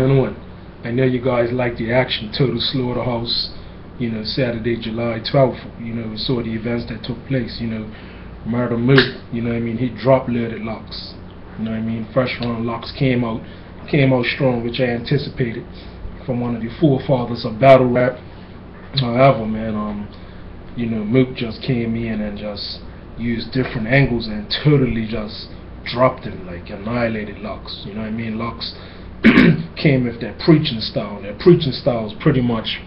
on? I know you guys like the action, Total Slaughterhouse, Saturday, July 12th, we saw the events that took place, Murda Mook, he dropped Loaded Locks, first round Locks came out strong, which I anticipated from one of the forefathers of battle rap. However, man, Mook just came in and just used different angles and totally just dropped him, like annihilated Locks, Locks came with that preaching style. That preaching style is pretty much,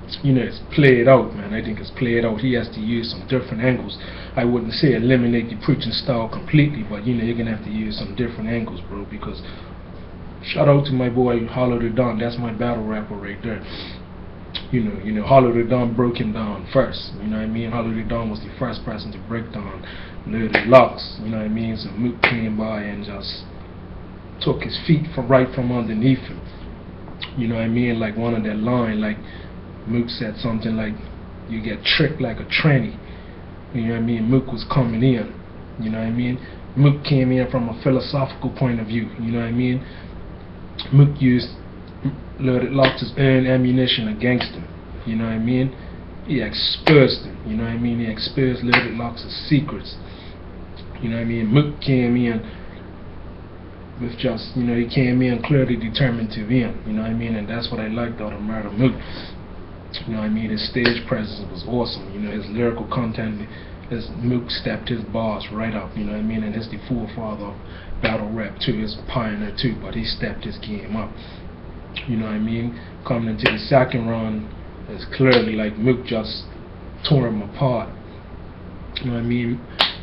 it's played out, man. I think it's played out. He has to use some different angles. I wouldn't say eliminate the preaching style completely, but you're gonna have to use some different angles, bro. Because shout out to my boy Hollow the Don. That's my battle rapper right there. Hollow the Don broke him down first. Hollow the Don was the first person to break down Loaded Locks. So Mook came by and just took his feet right from underneath him. Like one of that line, like Mook said something like, "You get tricked like a tranny." Mook was coming in. Mook came in from a philosophical point of view. Mook used Loaded Locks as earned ammunition against him. He exposed him. He exposed Loaded Locks' secrets. Mook came in with just, he came in clearly determined to win, and that's what I liked out of Murda Mook. His stage presence was awesome, his lyrical content, his Mook stepped his bars right up, and he's the forefather of battle rap too, he's a pioneer too, but he stepped his game up, coming into the second round, it's clearly like Mook just tore him apart,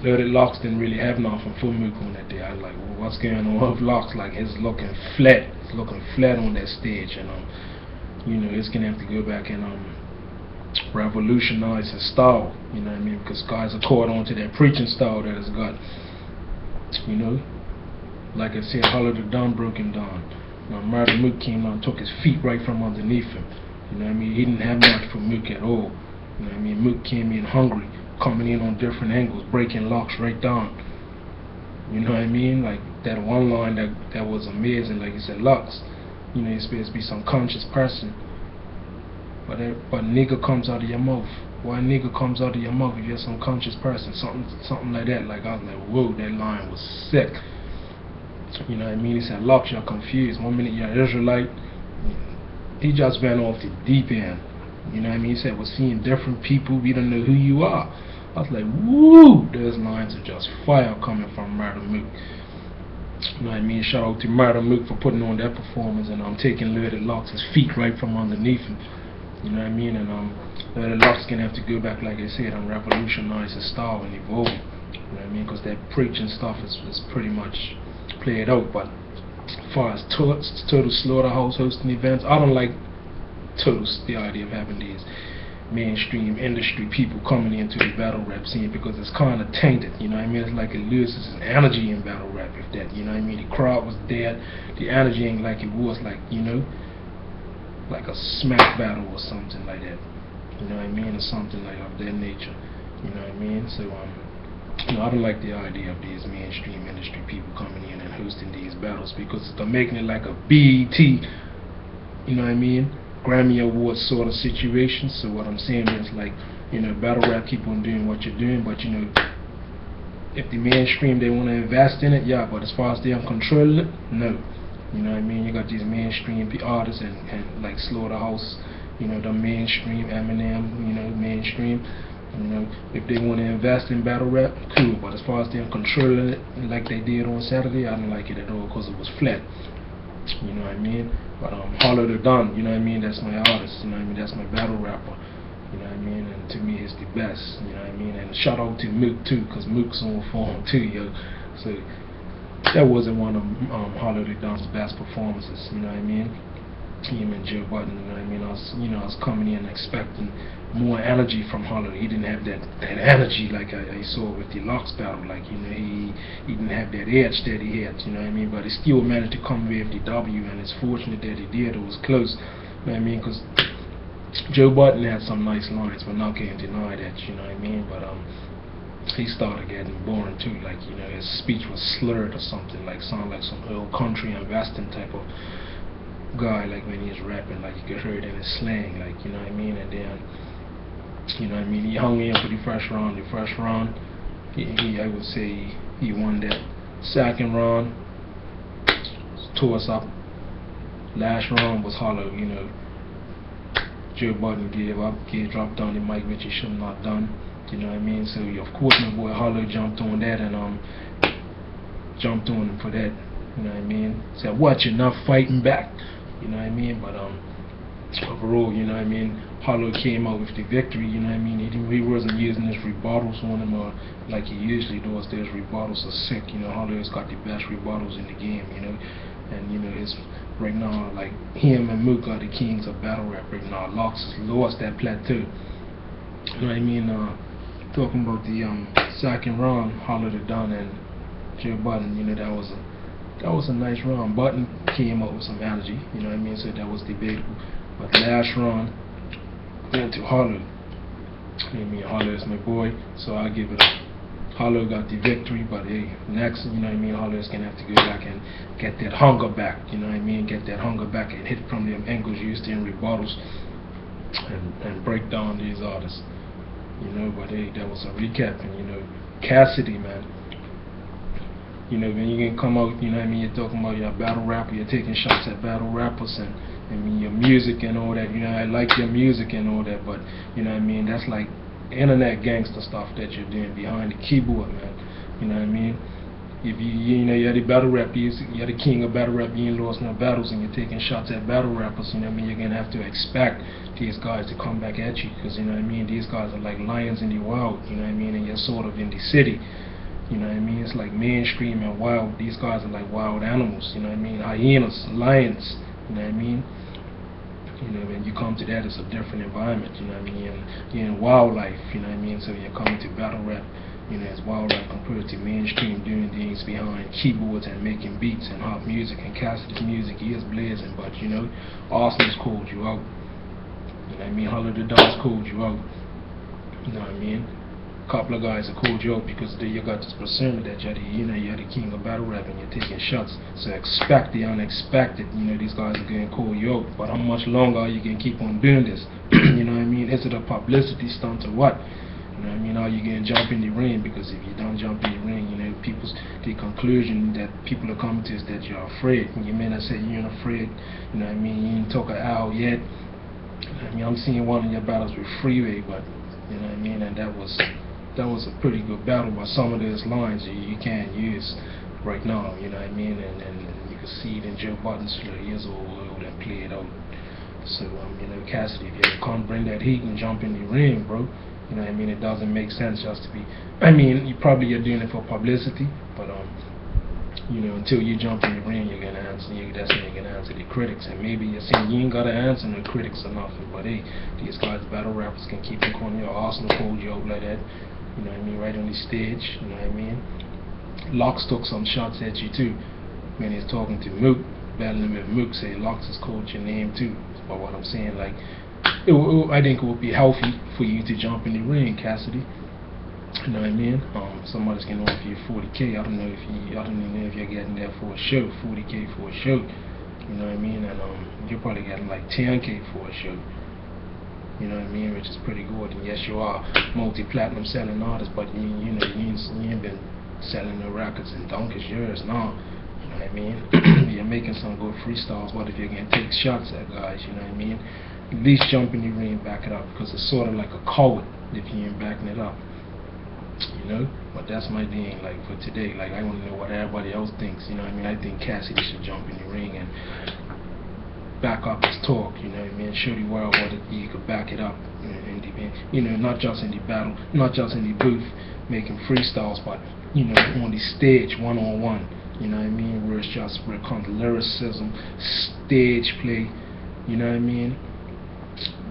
Loaded Locks didn't really have nothing for Mook on that day. I was like, well, what's going on with Locks? Like, he's looking flat. He's looking flat on that stage, and he's gonna have to go back and revolutionize his style. Because guys are caught on to that preaching style that he's got. Like I said, Hollow the Don broke him down. Murda Mook came out and took his feet right from underneath him. He didn't have much for Mook at all. Mook came in hungry, coming in on different angles, breaking Locks right down. Like that one line that was amazing, like he said, Locks, you're supposed to be some conscious person, but nigga comes out of your mouth. Why nigga comes out of your mouth if you're some conscious person? Something like that. Like, I was like, whoa, that line was sick. He said, Locks, you're confused. 1 minute you're Israelite. He just went off the deep end. He said, we're seeing different people, we don't know who you are. I was like, woo, those lines are just fire coming from Murda Mook. Shout out to Murda Mook for putting on that performance, and I'm taking Loaded Locks' feet right from underneath him. And Loaded Locks gonna have to go back, like I said, and revolutionize his style and evolve. Because that preaching stuff is pretty much played out. But as far as Total Slaughterhouse hosting events, I don't like the idea of having these mainstream industry people coming into the battle rap scene, because it's kind of tainted, it's like it loses its energy in battle rap. If that, the crowd was dead, the energy ain't like it was, like, like a smack battle or something like that, or something like of that nature, so I don't like the idea of these mainstream industry people coming in and hosting these battles, because they're making it like a BET, Grammy Awards sort of situation. So what I'm saying is, like, battle rap, keep on doing what you're doing, but if the mainstream, they want to invest in it, yeah, but as far as them controlling it, no. You got these mainstream artists and like Slaughterhouse, the mainstream, Eminem, mainstream. If they want to invest in battle rap, cool, but as far as them controlling it like they did on Saturday, I don't like it at all, because it was flat. But Hollow the Don, that's my artist, that's my battle rapper, and to me it's the best, and shout out to Mook too, because Mook's on form too, yo. So that wasn't one of Hollow the Don's best performances, him and Joe Budden, I was coming in expecting more energy from Hollow. He didn't have that energy like I saw with the Locks battle, like, he didn't have that edge that he had, but he still managed to come away with the W, and it's fortunate that he did. It was close, because Joe Budden had some nice lines, but not can't deny that, but he started getting boring too, like, his speech was slurred or something, like sound like some old country and western type of guy, like when he's rapping, like you could hear it in his slang, like, you know what I mean? And then, you know what I mean, he hung in for the first round. The first round, I would say he won that. Second round, toss up. Last round was hollow, you know. Joe Budden gave up, dropped on the mic, which he should not done. You know what I mean? So of course my boy Hollow jumped on that and jumped on him for that. You know what I mean? Said, what, you're not fighting back? You know what I mean? But overall, you know what I mean, Hollow came out with the victory, you know what I mean? He wasn't using his rebuttals on him like he usually does. His rebuttals are sick, you know. Hollow's got the best rebuttals in the game, you know. And you know, it's right now, like him and Mook are the kings of battle rap right now. Locks has lost that plateau. You know what I mean? Talking about the second round, Hollow the Don and Joe Budden, you know, that was a nice round. Budden came up with some allergy, you know what I mean? So that was debatable. But last round went to Hollow. I mean, Hollow is my boy, so I'll give it up. Hollow got the victory, but hey, next, you know what I mean, Hollow's gonna have to go back and get that hunger back, you know what I mean, get that hunger back and hit from them angles used in rebuttals and break down these artists, you know. But hey, that was a recap. And you know, Cassidy, man, you know, when you can come out, you know what I mean, you're talking about your battle rapper, you're taking shots at battle rappers, and I mean your music and all that, you know, I like your music and all that, but you know what I mean, that's like internet gangster stuff that you're doing behind the keyboard, man. You know what I mean? If you know, you're the battle rap, you're the king of battle rap, you ain't lost no battles, and you're taking shots at battle rappers, you know what I mean? You're gonna have to expect these guys to come back at you, because you know what I mean, these guys are like lions in the wild, you know what I mean, and you're sort of in the city. You know what I mean? It's like mainstream and wild. These guys are like wild animals, you know what I mean? Hyenas, lions, you know what I mean? You know, when you come to that, it's a different environment, you know what I mean? You're in wildlife, you know what I mean? So you're coming to battle rap, you know, it's wildlife compared to mainstream doing things behind keyboards and making beats and hot music. And Cassidy's music, he is blazing, but you know, Arsenal's called you out. You know what I mean? Hollow the Dog's called you out. You know what I mean? A couple of guys have called you out because you got this persona that you're the king of battle rap and you're taking shots. So expect the unexpected. You know, these guys are going to call you out. But how much longer are you going to keep on doing this? You know what I mean? Is it a publicity stunt or what? You know what I mean? Are you going to jump in the ring? Because if you don't jump in the ring, you know, the conclusion that people are coming to is that you're afraid. And you may not say you're not afraid. You know what I mean? You ain't talk an hour yet. You know what I mean? I'm seeing one of your battles with Freeway, but you know what I mean? And that was a pretty good battle, but some of those lines you can't use right now, you know what I mean? And you can see it in Joe Budden's years old and play it out. So, you know, Cassidy, if you can't bring that heat and jump in the ring, bro, you know what I mean? It doesn't make sense just to be, I mean, you're doing it for publicity, but, you know, until you jump in the ring, you're going to answer, that's when you're going to answer the critics. And maybe you're saying you ain't got to answer the critics or nothing, but hey, these guys, battle rappers, can keep on calling you Arsenal, hold you out like that. You know what I mean, right on the stage, you know what I mean? Locks took some shots at you too when he's talking to Mook, battling with Mook, say Locks has called your name too. But what I'm saying, like, I think it would be healthy for you to jump in the ring, Cassidy. You know what I mean? Somebody's gonna offer you 40K. I don't even know if you're getting that for a show, 40K for a show. You know what I mean? And you're probably getting like 10K for a show. You know what I mean, which is pretty good. And yes, you are multi-platinum selling artist, but you know, you ain't been selling no records in donkey's years now. You know what I mean? You're making some good freestyles, but if you're gonna take shots at guys, you know what I mean, at least jump in the ring and back it up, because it's sort of like a coward if you ain't backing it up. You know? But that's my thing, like, for today. Like, I want to know what everybody else thinks, you know what I mean? I think Cassidy should jump in the ring and back up his talk, you know what I mean? Show the world what you could back it up, you know, not just in the battle, not just in the booth making freestyles, but you know, on the stage, one-on-one. You know what I mean? Where it comes to lyricism, stage play. You know what I mean?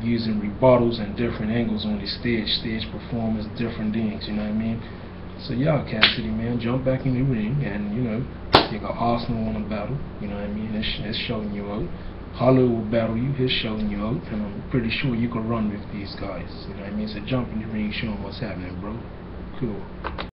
Using rebuttals and different angles on the stage performance, different things. You know what I mean? So yeah, Cassidy, man, jump back in the ring, and you know, you got Arsenal on a battle. You know what I mean? It's showing you out. Hollow will battle you, he's showing you out, and I'm pretty sure you can run with these guys. You know what I mean? So jump in the ring, show them what's happening, bro. Cool.